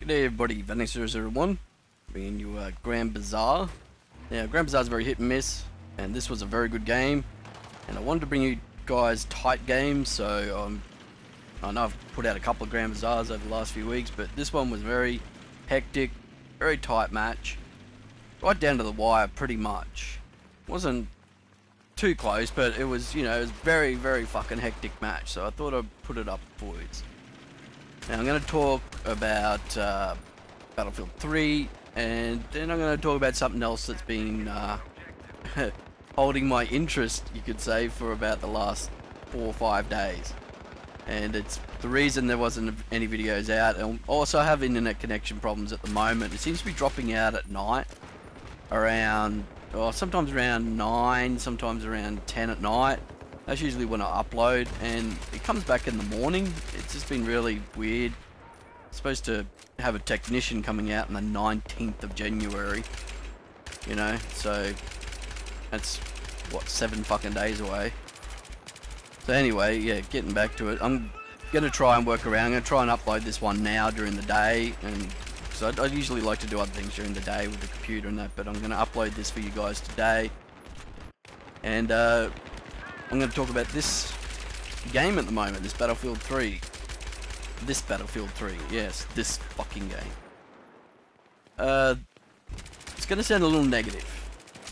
Good day everybody, Vanny001 bringing you Grand Bazaar. Now Grand Bazaar is very hit and miss, and this was a very good game, and I wanted to bring you guys tight games, so I know I've put out a couple of Grand Bazaars over the last few weeks, but this one was very hectic, very tight match, right down to the wire pretty much. Wasn't too close, but it was, you know, it was very fucking hectic match, so I thought I'd put it up for you. Now I'm going to talk about Battlefield 3, and then I'm going to talk about something else that's been holding my interest, you could say, for about the last 4 or 5 days. And it's the reason there wasn't any videos out. And also I have internet connection problems at the moment. It seems to be dropping out at night around, sometimes around 9, sometimes around 10 at night. That's usually when I upload, and it comes back in the morning. It's just been really weird. I'm supposed to have a technician coming out on the 19th of January, you know, so that's what, 7 fucking days away. So anyway, yeah, getting back to it, I'm gonna try and work around. I'm gonna try and upload this one now during the day, and so I usually like to do other things during the day with the computer and that, but I'm gonna upload this for you guys today. And I'm going to talk about this game at the moment, this Battlefield 3. This Battlefield 3, yes, this fucking game. It's going to sound a little negative,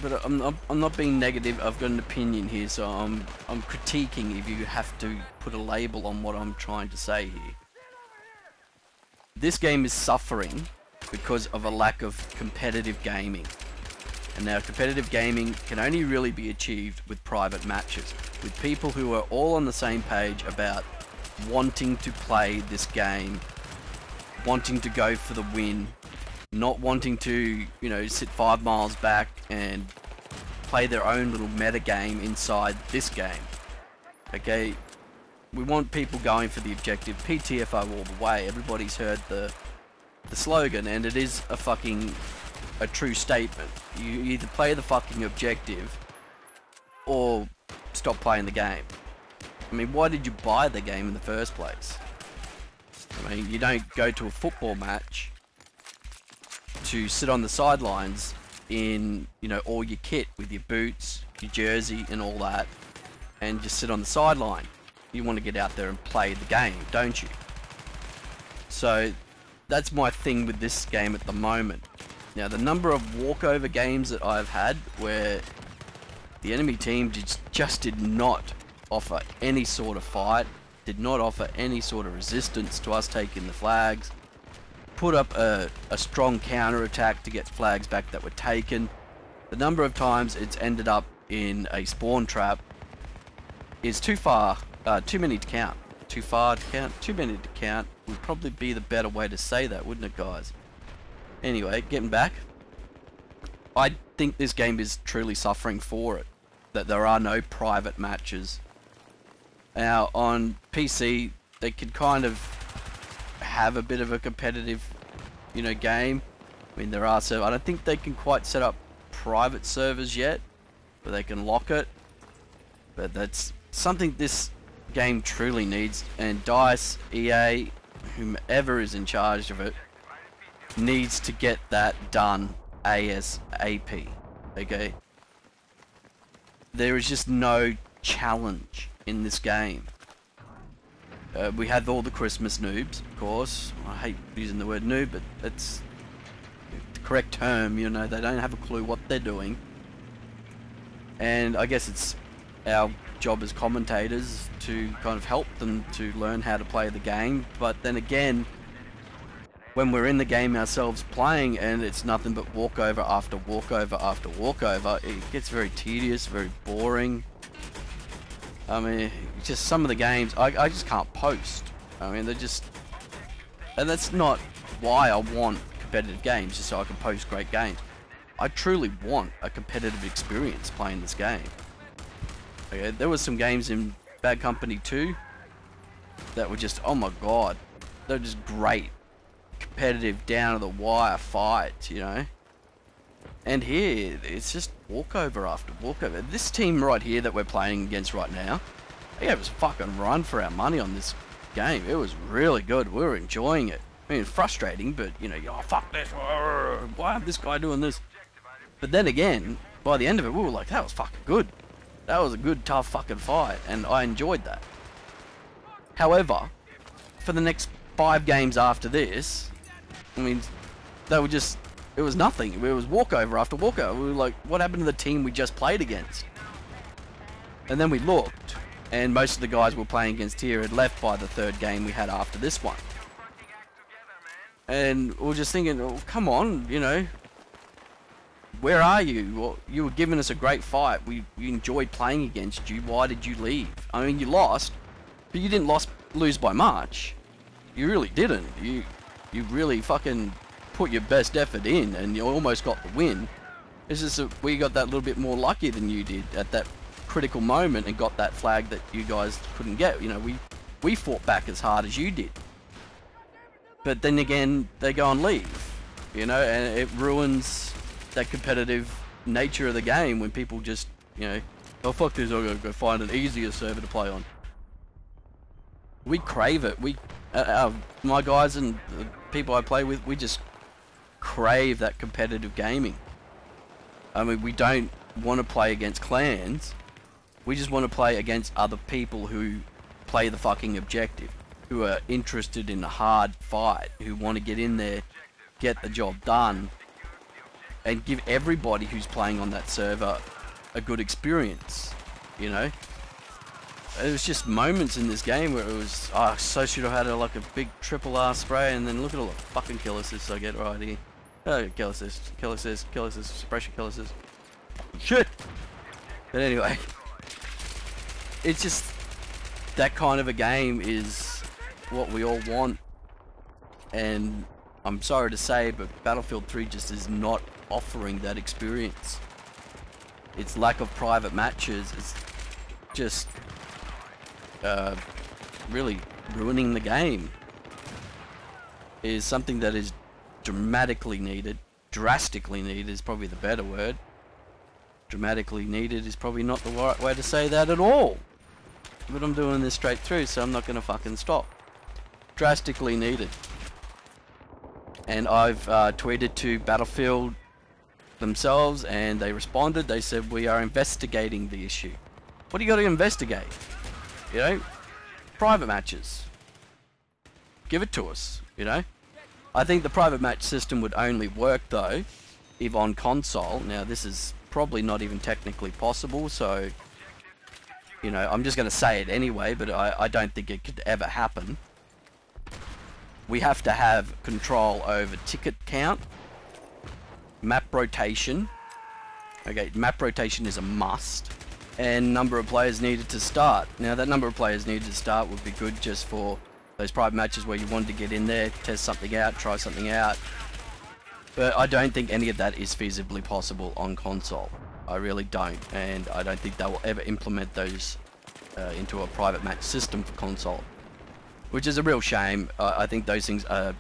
but I'm not being negative. I've got an opinion here, so I'm critiquing if you have to put a label on what I'm trying to say here. This game is suffering because of a lack of competitive gaming. And now competitive gaming can only really be achieved with private matches, with people who are all on the same page about wanting to play this game, wanting to go for the win, not wanting to, you know, sit 5 miles back and play their own little meta game inside this game. Okay, we want people going for the objective, PTFO all the way. Everybody's heard the slogan, and it is a true statement. You either play the fucking objective or stop playing the game. I mean, why did you buy the game in the first place? I mean, you don't go to a football match to sit on the sidelines in, you know, all your kit with your boots, your jersey and all that, and just sit on the sideline. You want to get out there and play the game, don't you? So that's my thing with this game at the moment. Now, the number of walkover games that I've had where the enemy team just did not offer any sort of fight, did not offer any sort of resistance to us taking the flags, put up a strong counter-attack to get flags back that were taken. The number of times it's ended up in a spawn trap is too many to count. Too far to count, too many to count would probably be the better way to say that, wouldn't it, guys? Anyway, getting back, I think this game is truly suffering for it, that there are no private matches. Now, on PC, they could kind of have a bit of a competitive, you know, game. I mean, there are servers. I don't think they can quite set up private servers yet, but they can lock it. But that's something this game truly needs, and DICE, EA, whomever is in charge of it, needs to get that done ASAP. Okay, there is just no challenge in this game. We have all the Christmas noobs, of course. I hate using the word noob, but it's the correct term. You know, they don't have a clue what they're doing, and I guess it's our job as commentators to kind of help them to learn how to play the game. But then again, when we're in the game ourselves playing and it's nothing but walkover after walkover after walkover, it gets very tedious, very boring. I mean, just some of the games, I just can't post. I mean, they're just... And that's not why I want competitive games, just so I can post great games. I truly want a competitive experience playing this game. Okay, there was some games in Bad Company 2 that were just, oh my god, they're just great. Competitive, down to the wire fights, you know. And here it's just walkover after walkover. This team right here that we're playing against right now, they gave us a fucking run for our money on this game. It was really good. We were enjoying it. I mean, it's frustrating, but, you know, oh, fuck this, why is this guy doing this? But then again, by the end of it, we were like, that was fucking good. That was a good, tough fucking fight, and I enjoyed that. However, for the next 5 games after this, I mean, they were just, it was nothing. It was walkover after walkover. We were like, what happened to the team we just played against? And then we looked, and most of the guys we were playing against here had left by the 3rd game we had after this one. And we were just thinking, oh, come on, you know, where are you? Well, you were giving us a great fight. We enjoyed playing against you. Why did you leave? I mean, you lost, but you didn't lose by much. You really didn't. You really fucking put your best effort in, and you almost got the win. It's just that we got that little bit more lucky than you did at that critical moment and got that flag that you guys couldn't get. You know, we fought back as hard as you did. But then again, they go and leave, you know, and it ruins that competitive nature of the game when people just, you know, oh fuck this, I'm gonna go find an easier server to play on. We crave it. My guys and the people I play with, we just crave that competitive gaming. I mean, we don't want to play against clans. We just want to play against other people who play the fucking objective, who are interested in a hard fight, who want to get in there, get the job done, and give everybody who's playing on that server a good experience, you know? It was just moments in this game where it was, oh, so should have had like a big triple R spray, and then look at all the fucking kill assists I get right here. Oh, kill assist, kill assist, kill assist, suppression kill assist. Shit! But anyway, it's just, that kind of a game is what we all want, and I'm sorry to say, but Battlefield 3 just is not offering that experience. Its lack of private matches is just really ruining the game. It is something that is drastically needed is probably the better word. Dramatically needed is probably not the right way to say that at all. But I'm doing this straight through, so I'm not going to fucking stop. Drastically needed. And I've tweeted to Battlefield themselves, and they responded. They said, we are investigating the issue. What do you got to investigate? You know, private matches. Give it to us, you know. I think the private match system would only work though if on console. Now this is probably not even technically possible, so, you know, I'm just going to say it anyway, but I don't think it could ever happen. We have to have control over ticket count, map rotation. Okay, map rotation is a must, and number of players needed to start. Now that number of players needed to start would be good just for those private matches where you wanted to get in there, test something out, try something out. But I don't think any of that is feasibly possible on console. I really don't, and I don't think they will ever implement those into a private match system for console, which is a real shame. I think those things are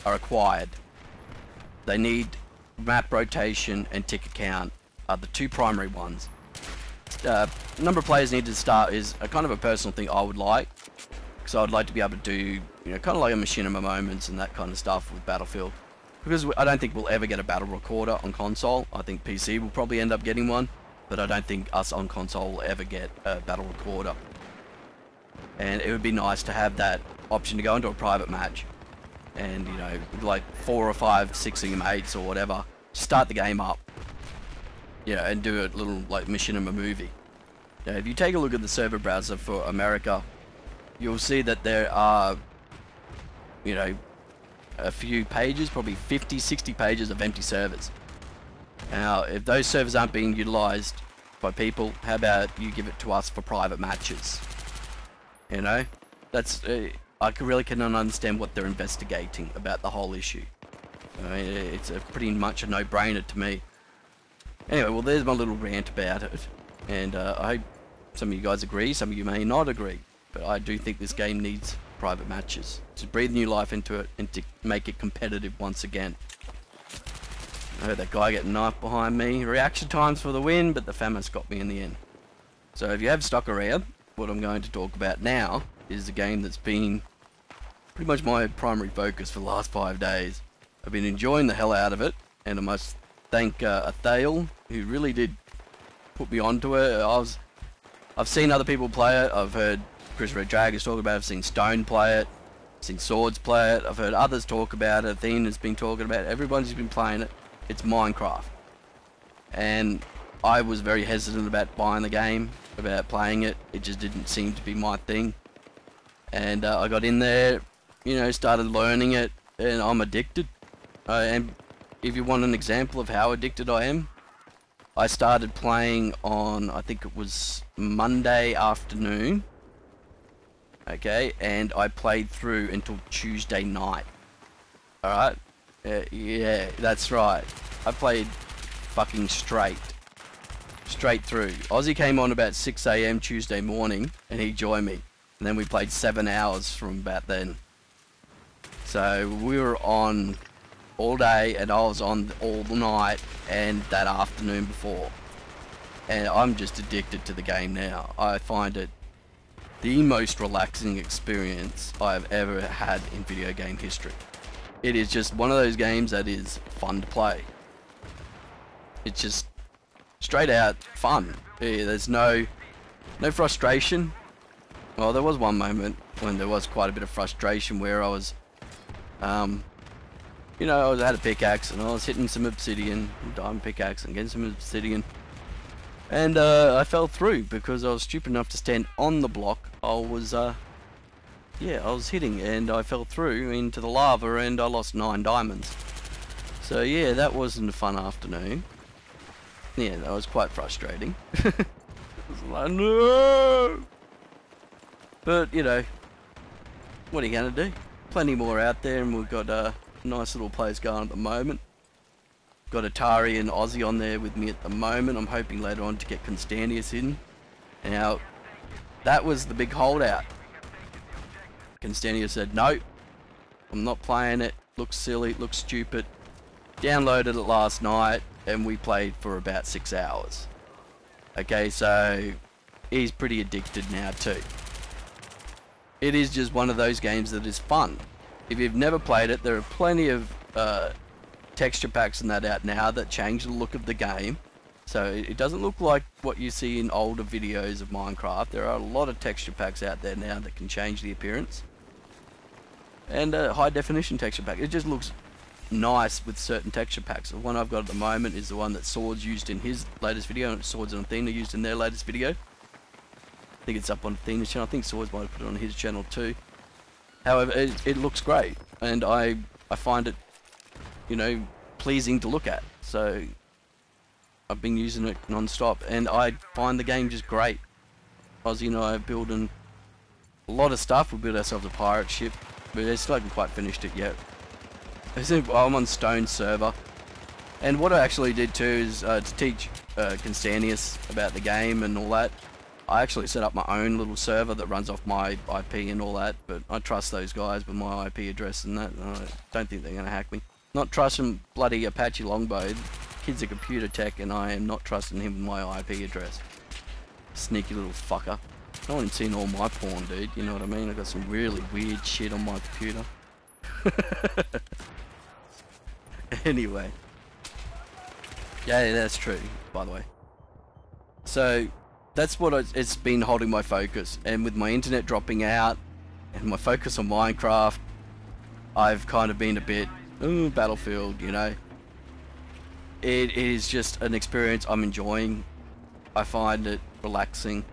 required. They need map rotation and ticket count are the 2 primary ones. Number of players needed to start is a kind of a personal thing I would like. So I'd like to be able to do, you know, kind of like a machinima moments and that kind of stuff with Battlefield. Because I don't think we'll ever get a battle recorder on console. I think PC will probably end up getting one, but I don't think us on console will ever get a battle recorder. And it would be nice to have that option to go into a private match and, you know, like 4 or 5, 6 of your mates or whatever, start the game up, you know, and do a little like machinima movie. Now, if you take a look at the server browser for America, you'll see that there are, you know, a few pages, probably 50, 60 pages of empty servers. Now, if those servers aren't being utilized by people, how about you give it to us for private matches? You know, that's, I really cannot understand what they're investigating about the whole issue. I mean, it's pretty much a no-brainer to me. Anyway, well, there's my little rant about it. And I hope some of you guys agree, some of you may not agree. But I do think this game needs private matches to breathe new life into it and to make it competitive once again. I heard that guy get knifed behind me. Reaction times for the win, but the FAMAS got me in the end. So if you have stuck around, what I'm going to talk about now is a game that's been pretty much my primary focus for the last 5 days. I've been enjoying the hell out of it, and I must thank Athale, who really did put me onto it. I've seen other people play it. I've heard Chris Red Dragons talk about it. I've seen Stone play it. I've seen Swords play it. I've heard others talk about it. Athena's been talking about it. Everybody's been playing it. It's Minecraft. And I was very hesitant about buying the game, about playing it. It just didn't seem to be my thing. And I got in there, you know, started learning it, and I'm addicted. And if you want an example of how addicted I am, I started playing on, I think it was Monday afternoon. Okay, and I played through until Tuesday night. Alright? Yeah, that's right. I played fucking straight through. Ozzy came on about 6 AM Tuesday morning, and he joined me. And then we played 7 hours from about then. So we were on all day, and I was on all night and that afternoon before. And I'm just addicted to the game now. I find it the most relaxing experience I've ever had in video game history. It is just one of those games that is fun to play. It's just straight out fun. Yeah, there's no frustration. Well, there was one moment when there was quite a bit of frustration where I was, you know, I had a pickaxe and I was hitting some obsidian, diamond pickaxe and getting some obsidian. And I fell through because I was stupid enough to stand on the block. I was hitting, and I fell through into the lava, and I lost 9 diamonds. So yeah, that wasn't a fun afternoon. Yeah, that was quite frustrating. I was like, no! But, you know, what are you going to do? Plenty more out there, and we've got a nice little place going at the moment. Got Atari and Aussie on there with me at the moment. I'm hoping later on to get Constantius in. Now, that was the big holdout. Constantius said, no, I'm not playing it. Looks silly, looks stupid. Downloaded it last night, and we played for about 6 hours. Okay, so he's pretty addicted now too. It is just one of those games that is fun. If you've never played it, there are plenty of texture packs and that out now that change the look of the game. So it doesn't look like what you see in older videos of Minecraft. There are a lot of texture packs out there now that can change the appearance. And a high definition texture pack. It just looks nice with certain texture packs. The one I've got at the moment is the one that Swords used in his latest video, and Swords and Athena used in their latest video. I think it's up on Athena's channel. I think Swords might have put it on his channel too. However, it looks great, and I find it, you know, pleasing to look at. So I've been using it non-stop, and I find the game just great. Ozzy and I are building a lot of stuff. We built ourselves a pirate ship, but I still haven't quite finished it yet. I'm on Stone server, and what I actually did too is to teach Constantius about the game and all that. I actually set up my own little server that runs off my IP and all that, but I trust those guys with my IP address and that. I don't think they're going to hack me. Not trusting bloody Apache Longbow. Kid's a computer tech, and I am not trusting him with my IP address. Sneaky little fucker. No one's seen all my porn, dude. You know what I mean? I got some really weird shit on my computer. Anyway. Yeah, that's true, by the way. So that's what it's been holding my focus, and with my internet dropping out and my focus on Minecraft, I've kind of been a bit Battlefield, you know. It is just an experience I'm enjoying. I find it relaxing.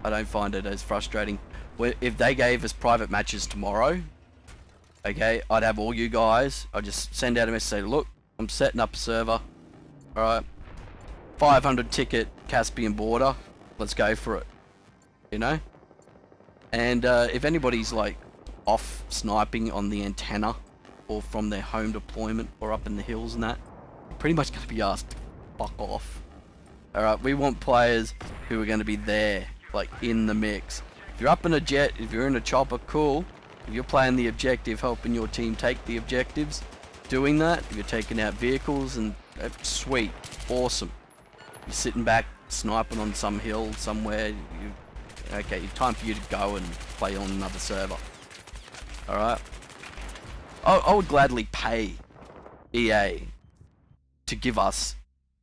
I don't find it as frustrating. If they gave us private matches tomorrow, okay, I'd have all you guys. I'd just send out a message, say, look, I'm setting up a server. Alright, 500 ticket Caspian border, let's go for it, you know. And if anybody's like off sniping on the antenna or from their home deployment or up in the hills and that, you're pretty much going to be asked to fuck off. Alright, we want players who are going to be there, like in the mix. If you're up in a jet, if you're in a chopper, cool. If you're playing the objective, helping your team take the objectives, doing that, if you're taking out vehicles, and sweet, awesome. You're sitting back, sniping on some hill somewhere, okay, time for you to go and play on another server. Alright? I would gladly pay EA to give us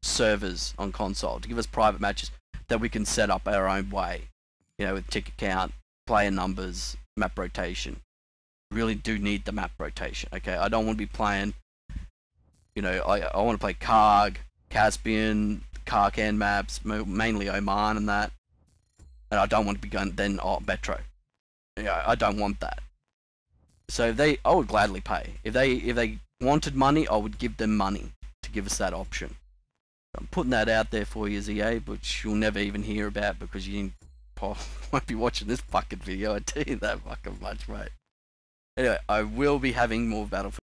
servers on console, to give us private matches that we can set up our own way. You know, with ticket count, player numbers, map rotation. Really do need the map rotation, okay? I don't want to be playing, you know, I want to play Karg, Caspian, Karkan maps, mainly Oman and that. And I don't want to be going then, oh, Metro. Yeah, I don't want that. So I would gladly pay. If they wanted money, I would give them money to give us that option. I'm putting that out there for you, EA, but you'll never even hear about because you won't be watching this fucking video. I tell you that fucking much, mate. Anyway, I will be having more Battlefield